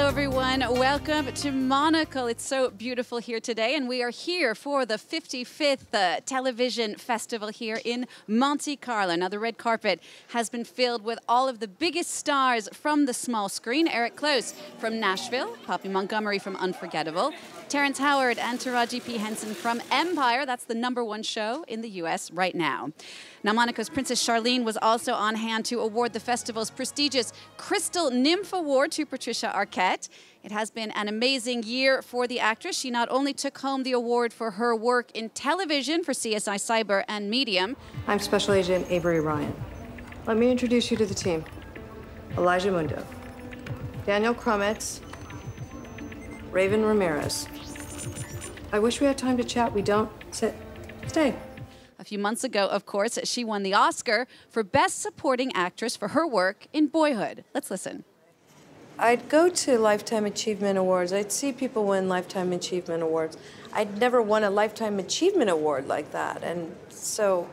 Everyone, welcome to Monaco. It's so beautiful here today, and we are here for the 55th Television Festival here in Monte Carlo. Now, the red carpet has been filled with all of the biggest stars from the small screen. Eric Close from Nashville, Poppy Montgomery from Unforgettable, Terrence Howard and Taraji P. Henson from Empire. That's the #1 show in the U.S. right now. Now, Monaco's Princess Charlene was also on hand to award the festival's prestigious Crystal Nymph Award to Patricia Arquette. It has been an amazing year for the actress. She not only took home the award for her work in television for CSI Cyber and Medium. I'm Special Agent Avery Ryan. Let me introduce you to the team. Elijah Mundo, Daniel Crumitz, Raven Ramirez. I wish we had time to chat. We don't. Sit. Stay. A few months ago, of course, she won the Oscar for Best Supporting Actress for her work in Boyhood. Let's listen. I'd go to Lifetime Achievement Awards. I'd see people win Lifetime Achievement Awards. I'd never won a Lifetime Achievement Award like that. And so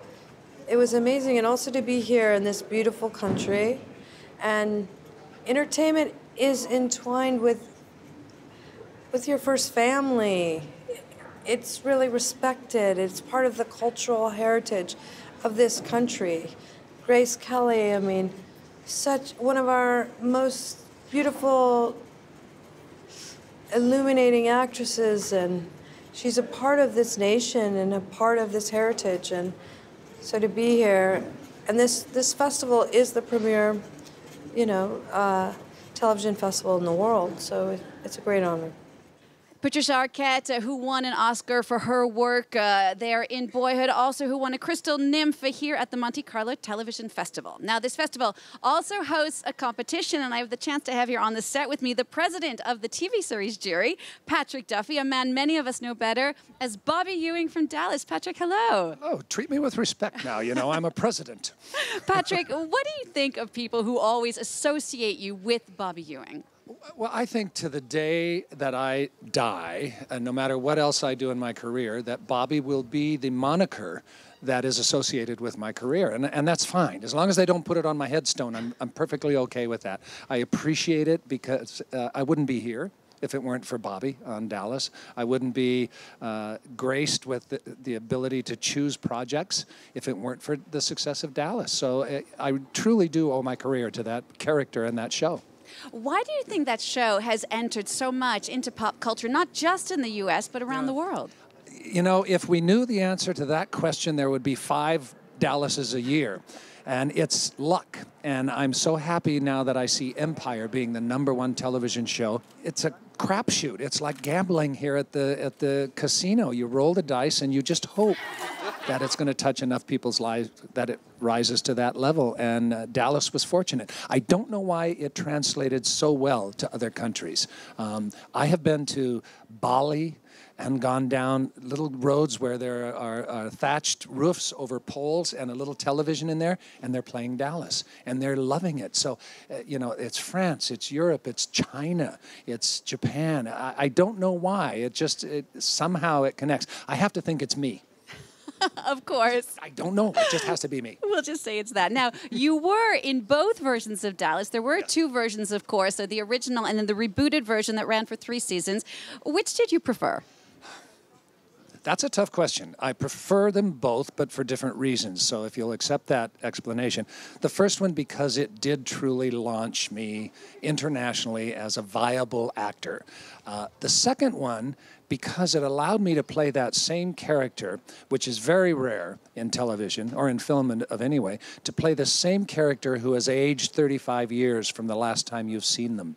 it was amazing. And also to be here in this beautiful country. And entertainment is entwined with your first family. It's really respected. It's part of the cultural heritage of this country. Grace Kelly, I mean, such one of our most beautiful, illuminating actresses, and she's a part of this nation and a part of this heritage. And so to be here, and this festival is the premier, television festival in the world. So it's a great honor. Patricia Arquette, who won an Oscar for her work there in Boyhood, also who won a Crystal Nymph here at the Monte Carlo Television Festival. Now, this festival also hosts a competition, and I have the chance to have here on the set with me the president of the TV series jury, Patrick Duffy, a man many of us know better as Bobby Ewing from Dallas. Patrick, hello. Oh, treat me with respect now. You know, I'm a president. Patrick, what do you think of people who always associate you with Bobby Ewing? Well, I think to the day that I die, and no matter what else I do in my career, that Bobby will be the moniker that is associated with my career. And that's fine. As long as they don't put it on my headstone, I'm perfectly okay with that. I appreciate it because I wouldn't be here if it weren't for Bobby on Dallas. I wouldn't be graced with the ability to choose projects if it weren't for the success of Dallas. So I truly do owe my career to that character and that show. Why do you think that show has entered so much into pop culture, not just in the U.S., but around the world? You know, if we knew the answer to that question, there would be 5 Dallases a year. And it's luck. And I'm so happy now that I see Empire being the #1 television show. It's a crapshoot. It's like gambling here at the casino. You roll the dice and you just hope that it's going to touch enough people's lives that it rises to that level. And Dallas was fortunate. I don't know why it translated so well to other countries. I have been to Bali and gone down little roads where there are thatched roofs over poles and a little television in there, and they're playing Dallas, and they're loving it. So, it's France, it's Europe, it's China, it's Japan. I don't know why. Somehow it connects. I have to think it's me. Of course. I don't know. It just has to be me. We'll just say it's that. Now, you were in both versions of Dallas. There were 2 versions, of course, so the original and then the rebooted version that ran for 3 seasons. Which did you prefer? That's a tough question. I prefer them both, but for different reasons. So if you'll accept that explanation. The first one, because it did truly launch me internationally as a viable actor. The second one, because it allowed me to play that same character, which is very rare in television, or in film of anyway, to play the same character who has aged 35 years from the last time you've seen them.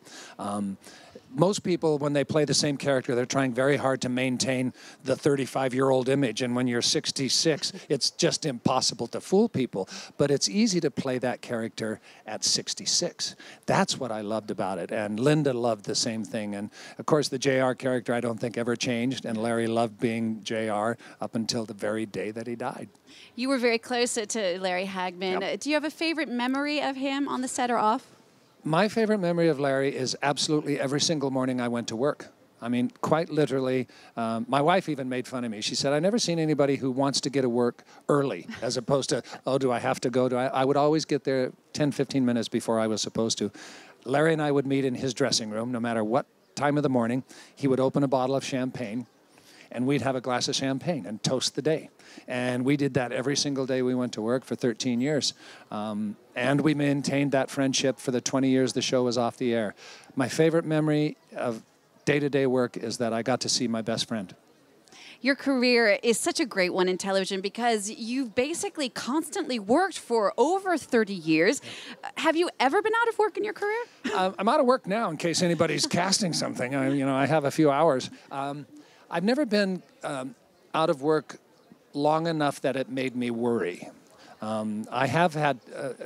most people, when they play the same character, they're trying very hard to maintain the 35-year-old image. And when you're 66, it's just impossible to fool people. But it's easy to play that character at 66. That's what I loved about it. And Linda loved the same thing. And, of course, the JR character I don't think ever changed. And Larry loved being JR up until the very day that he died. You were very close to Larry Hagman. Yep. Do you have a favorite memory of him on the set or off? My favorite memory of Larry is absolutely every single morning I went to work. I mean, quite literally, my wife even made fun of me. She said, I've never seen anybody who wants to get to work early, as opposed to, oh, do I have to go? I would always get there 10, 15 minutes before I was supposed to. Larry and I would meet in his dressing room, no matter what time of the morning. He would open a bottle of champagne, and we'd have a glass of champagne and toast the day. And we did that every single day we went to work for 13 years. And we maintained that friendship for the 20 years the show was off the air. My favorite memory of day-to-day work is that I got to see my best friend. Your career is such a great one in television because you've basically constantly worked for over 30 years. Have you ever been out of work in your career? I'm out of work now in case anybody's casting something. I have a few hours. I've never been out of work long enough that it made me worry. I have had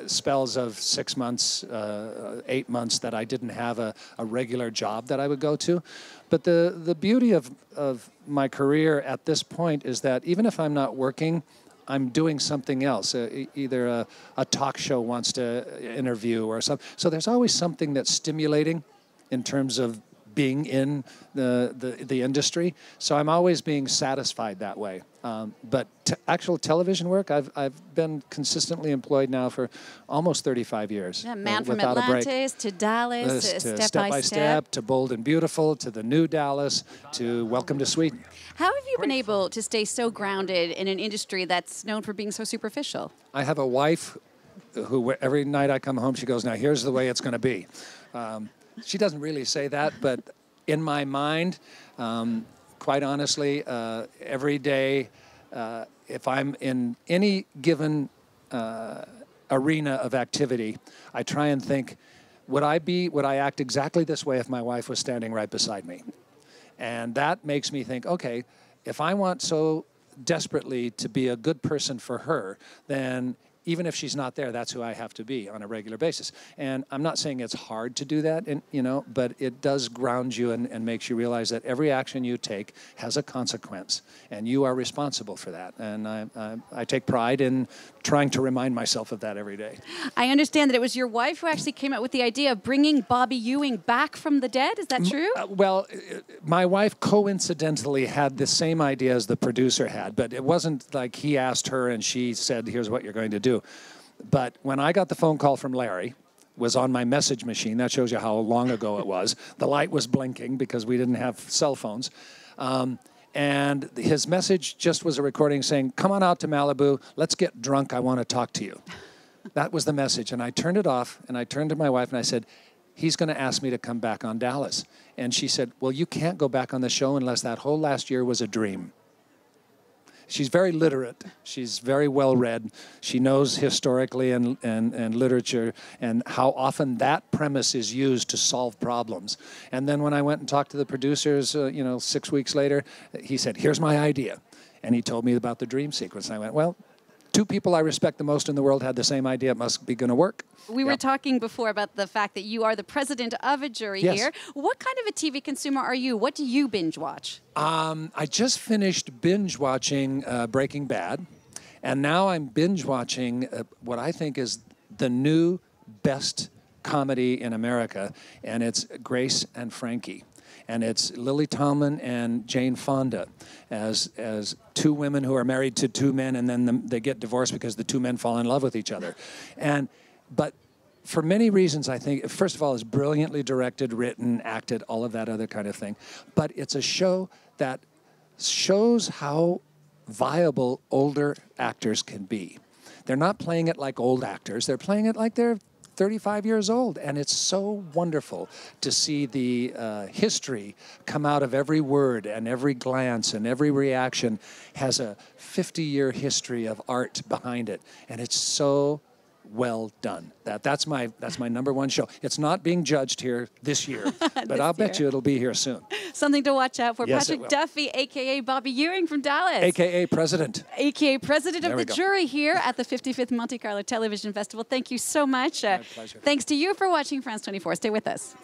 spells of 6 months, 8 months that I didn't have a regular job that I would go to. But the beauty of my career at this point is that even if I'm not working, I'm doing something else. Either a talk show wants to interview or something. So there's always something that's stimulating in terms of being in the industry. So I'm always being satisfied that way. But actual television work, I've been consistently employed now for almost 35 years. Yeah, Man from Atlantis to Dallas, to Step by Step, to Bold and Beautiful, to the new Dallas, to Welcome to Sweden. How have you been able to stay so grounded in an industry that's known for being so superficial? I have a wife who every night I come home, she goes, now here's the way it's going to be. She doesn't really say that, but in my mind, quite honestly, every day, if I'm in any given arena of activity, I try and think, would I act exactly this way if my wife was standing right beside me? And that makes me think, okay, if I want so desperately to be a good person for her, then even if she's not there, that's who I have to be on a regular basis. And I'm not saying it's hard to do that, but it does ground you and makes you realize that every action you take has a consequence, and you are responsible for that. And I take pride in trying to remind myself of that every day. I understand that it was your wife who actually came up with the idea of bringing Bobby Ewing back from the dead. Is that true? Well, my wife coincidentally had the same idea as the producer had, but it wasn't like he asked her and she said, here's what you're going to do. But when I got the phone call from Larry, was on my message machine. That shows you how long ago it was. The light was blinking because we didn't have cell phones. And his message just was a recording saying, come on out to Malibu. Let's get drunk. I want to talk to you. That was the message. And I turned it off, and I turned to my wife, and I said, he's going to ask me to come back on Dallas. And she said, well, you can't go back on the show unless that whole last year was a dream. She's very literate. She's very well-read. She knows historically and literature and how often that premise is used to solve problems. And then when I went and talked to the producers, 6 weeks later, he said, here's my idea. And he told me about the dream sequence. And I went, well, two people I respect the most in the world had the same idea. It must be going to work. We were talking before about the fact that you are the president of a jury here. What kind of a TV consumer are you? What do you binge watch? I just finished binge watching Breaking Bad, and now I'm binge watching what I think is the new best comedy in America, and it's Grace and Frankie. And it's Lily Tomlin and Jane Fonda as two women who are married to two men, and then they get divorced because the two men fall in love with each other. But for many reasons, I think, first of all, it's brilliantly directed, written, acted, all of that other kind of thing. But it's a show that shows how viable older actors can be. They're not playing it like old actors. They're playing it like they're 35 years old, and it's so wonderful to see the history come out of every word and every glance, and every reaction has a 50-year history of art behind it, and it's so well done. That's my number one show. It's not being judged here this year, but I'll bet you it'll be here soon. Something to watch out for. Yes, Patrick Duffy, a.k.a. Bobby Ewing from Dallas. A.k.a. President. A.k.a. President of the jury here at the 55th Monte Carlo Television Festival. Thank you so much. My pleasure. Thanks to you for watching France 24. Stay with us.